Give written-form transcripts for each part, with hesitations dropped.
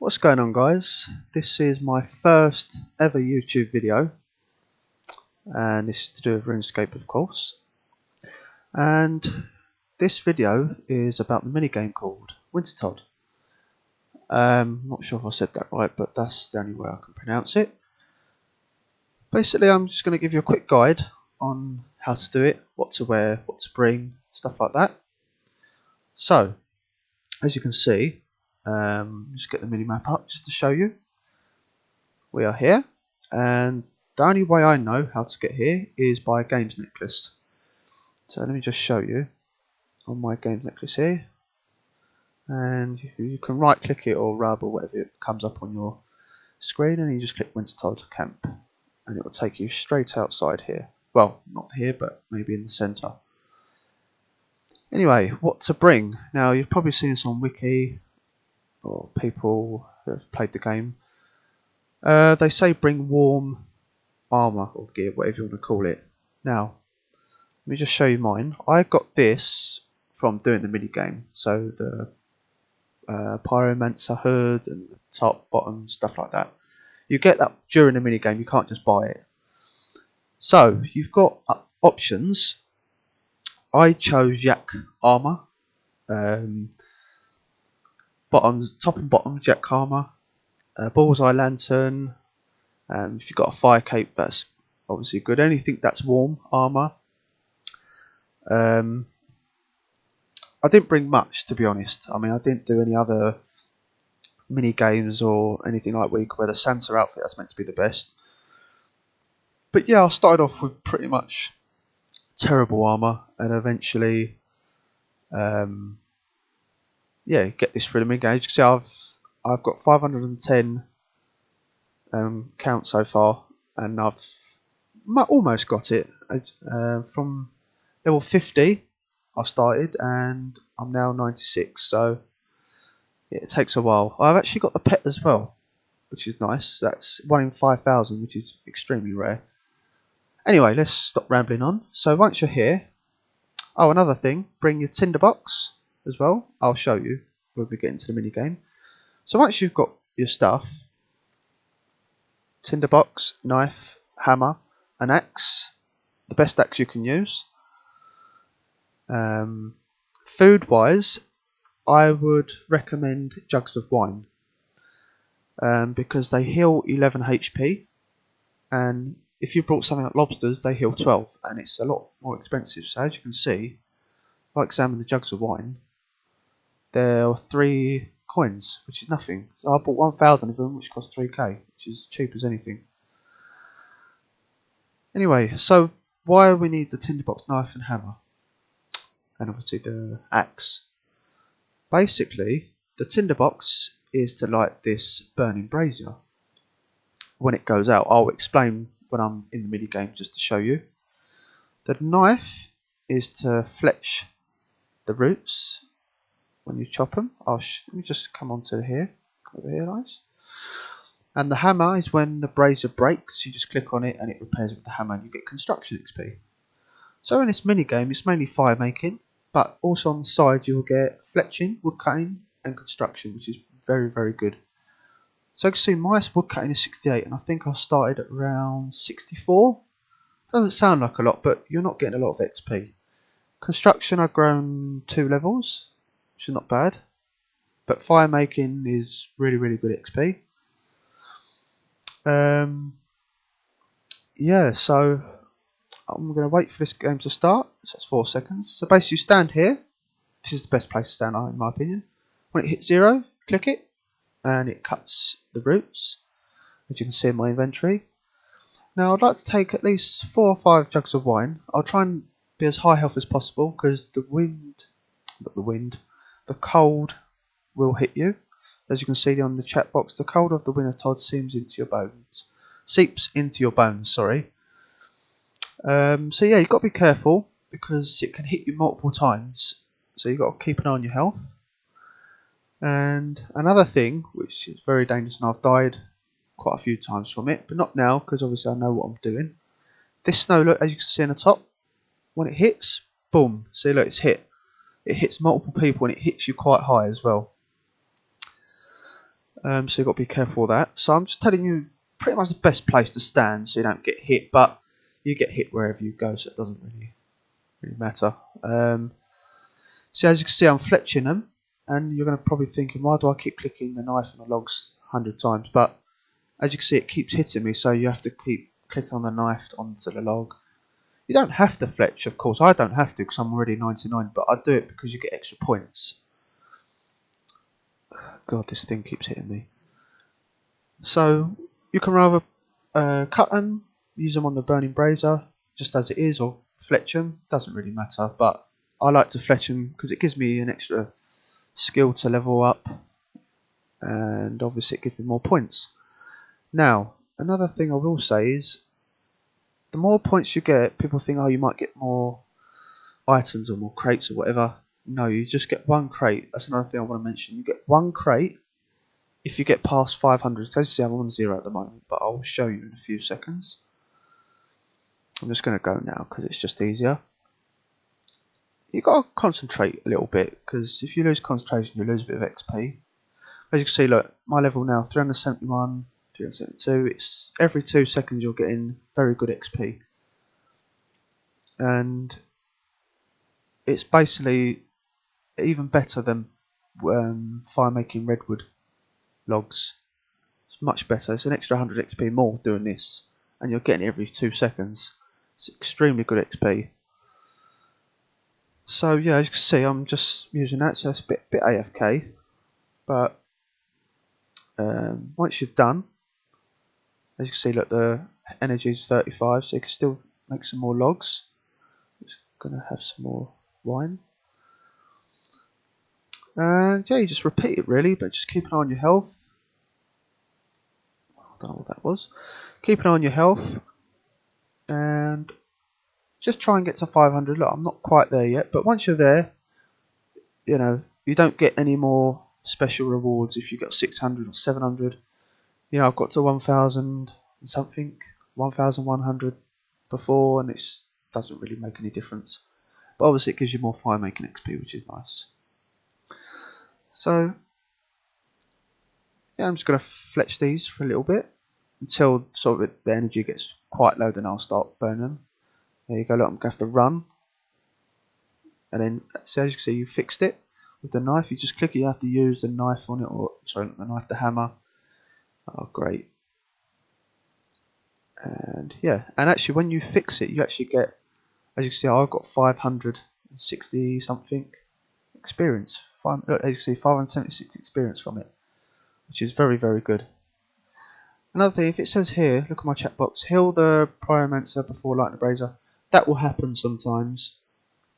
What's going on, guys? This is my first ever YouTube video, and this is to do with RuneScape, of course. And this video is about the minigame called Wintertodt. Not sure if I said that right, but that's the only way I can pronounce it. Basically, I'm just going to give you a quick guide on how to do it, what to wear, what to bring, stuff like that. So, as you can see, just get the mini-map up just to show you. We are here, and the only way I know how to get here is by a games necklace. So let me just show you on my games necklace here, and you can right click it or rub or whatever it comes up on your screen, and you just click Wintertodt camp and it will take you straight outside here. Well, not here, but maybe in the centre. Anyway, what to bring. Now, you've probably seen this on Wiki or people who have played the game. They say bring warm armour or gear, whatever you want to call it. Now, let me just show you mine. I got this from doing the mini game. So the Pyromancer hood and the top, bottom, stuff like that. You get that during the mini game. You can't just buy it. So you've got options. I chose yak armour. Bottoms, top and bottom yak armour. Bullseye lantern. If you've got a fire cape, that's obviously good. Anything that's warm armour. I didn't bring much, to be honest. I mean, I didn't do any other mini games or anything like week where the Santa outfit that's meant to be the best. But yeah, I started off with pretty much terrible armour, and eventually, yeah, get this through the mini game. As you can see, I've got 510 count so far, and I've almost got it. From level 50 I started, and I'm now 96, so yeah, it takes a while. I've actually got the pet as well, which is nice. That's 1 in 5,000, which is extremely rare. Anyway, let's stop rambling on. So once you're here, oh, another thing, bring your tinderbox as well. I'll show you when we get into the mini game. So once you've got your stuff, tinderbox, knife, hammer, an axe, the best axe you can use. Food wise, I would recommend jugs of wine, because they heal 11 HP, and if you brought something like lobsters, they heal 12, and it's a lot more expensive. So as you can see, if I examine the jugs of wine, there are 3 coins, which is nothing. So I bought 1,000 of them, which cost 3k, which is cheap as anything. Anyway, so why we need the tinderbox, knife and hammer, and obviously the axe. Basically, the tinderbox is to light this burning brazier. When it goes out, I'll explain when I'm in the mini game just to show you. The knife is to fletch the roots when you chop them. Let me just come onto here, over here, guys. And the hammer is when the brazier breaks. You just click on it and it repairs with the hammer, and you get construction XP. So in this mini game, it's mainly fire making, but also on the side you will get fletching, wood cutting, and construction, which is very, very good. So you can see my wood cutting is 68, and I think I started at around 64. Doesn't sound like a lot, but you're not getting a lot of XP. Construction, I've grown 2 levels, which is not bad. But fire making is really, really good XP. Yeah, so I'm going to wait for this game to start. So that's 4 seconds. So basically you stand here. This is the best place to stand, in my opinion. When it hits 0, click it, and it cuts the roots, as you can see in my inventory. Now I'd like to take at least 4 or 5 jugs of wine. I'll try and be as high health as possible, because the cold will hit you. As you can see on the chat box, the cold of the Wintertodt seeps into your bones. Sorry. So yeah, you've got to be careful, because it can hit you multiple times. So you've got to keep an eye on your health. And another thing, which is very dangerous, and I've died quite a few times from it, but not now, because obviously I know what I'm doing. This snow, look, as you can see on the top, when it hits, boom. See, look, it's hit. It hits multiple people, and it hits you quite high as well. So you've got to be careful of that. So I'm just telling you pretty much the best place to stand so you don't get hit, but you get hit wherever you go, so it doesn't really matter. So as you can see, I'm fletching them, and you're going to probably thinking, why do I keep clicking the knife on the logs 100 times? But as you can see, it keeps hitting me, so you have to keep clicking on the knife onto the log. You don't have to fletch, of course. I don't have to because I'm already 99, but I do it because you get extra points. God, this thing keeps hitting me. So you can rather cut them, use them on the burning brazier, just as it is, or fletch them. Doesn't really matter, but I like to fletch them because it gives me an extra skill to level up, and obviously it gives me more points. Now, another thing I will say is, the more points you get, people think, oh, you might get more items or more crates or whatever. No, you just get one crate. That's another thing I want to mention. You get one crate if you get past 500. So as you see, I'm on 0 at the moment, but I'll show you in a few seconds. I'm just going to go now because it's just easier. You've got to concentrate a little bit, because if you lose concentration, you lose a bit of XP. As you can see, look, my level now, 371, 372. It's every 2 seconds you're getting very good XP. And it's basically even better than fire making redwood logs. It's much better. It's an extra 100 XP more doing this, and you're getting it every 2 seconds. It's extremely good XP. So yeah, as you can see, I'm just using that, so it's a bit AFK. But once you've done, as you can see, look, the energy is 35, so you can still make some more logs. Just gonna have some more wine. And yeah, you just repeat it really, but just keep an eye on your health. I don't know what that was. Keep an eye on your health, and just try and get to 500. Look, I'm not quite there yet, but once you're there, you know, you don't get any more special rewards if you got 600 or 700. You know, I've got to 1000 and something, 1100 before, and it doesn't really make any difference. But obviously it gives you more fire making XP, which is nice. So yeah, I'm just going to fletch these for a little bit until sort of the energy gets quite low, then I'll start burning them. There you go, look, I'm going to have to run. And then, so as you can see, you fixed it with the knife. You just click it, you have to use the knife on it, or sorry, not the knife, the hammer. Oh, great. And yeah, and actually when you fix it, you actually get, as you can see, I've got 560 something experience. As you can see, 576 experience from it, which is very, very good. Another thing, if it says here, look at my chat box, heal the pyromancer before lighting the brazier. That will happen sometimes.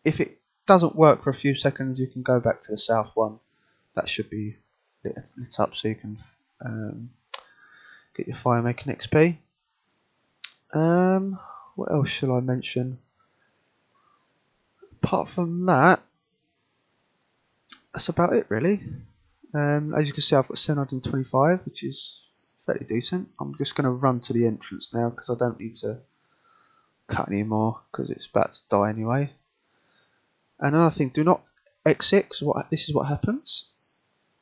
If it doesn't work for a few seconds, you can go back to the south one. That should be lit up so you can get your fire making XP. What else shall I mention? Apart from that, that's about it really. As you can see, I've got 725, which is fairly decent. I'm just going to run to the entrance now because I don't need to cut anymore because it's about to die anyway. And another thing, do not exit, because this is what happens.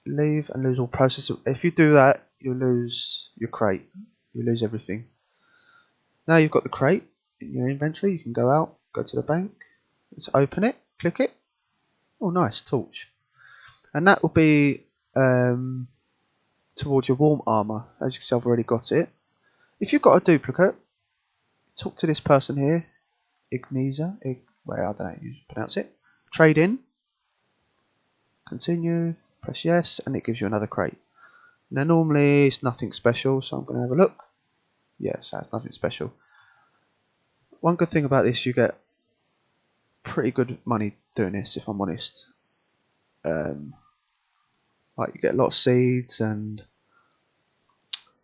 Leave and lose all process. If you do that, you'll lose your crate. You lose everything. Now you've got the crate in your inventory, you can go out, go to the bank, let's open it, click it. Oh nice, torch. And that will be towards your warm armour. As you can see, I've already got it. If you've got a duplicate, talk to this person here, Igneza, well, I don't know how you pronounce it. Trade in, continue, press yes, and it gives you another crate. Now normally it's nothing special, so I'm going to have a look. Yes, that's nothing special. One good thing about this, you get pretty good money doing this, if I'm honest. Like you get a lot of seeds and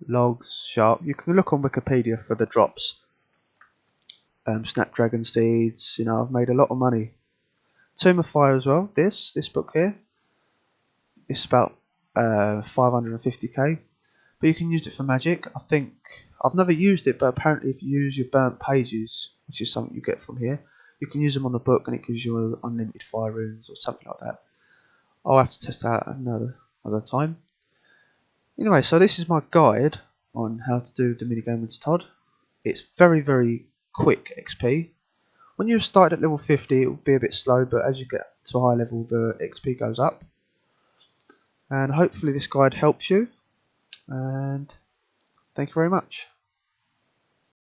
logs, sharp. You can look on Wikipedia for the drops. Snapdragon seeds. You know, I've made a lot of money. Tomb of Fire as well. This book here. It's about 550k, but you can use it for magic. I think I've never used it, but apparently if you use your burnt pages, which is something you get from here, you can use them on the book and it gives you unlimited fire runes or something like that. I'll have to test that another time. Anyway, so this is my guide on how to do the minigame Wintertodt. It's very, very quick XP. When you start at level 50, it will be a bit slow, but as you get to a high level, the XP goes up. And hopefully this guide helps you. And thank you very much.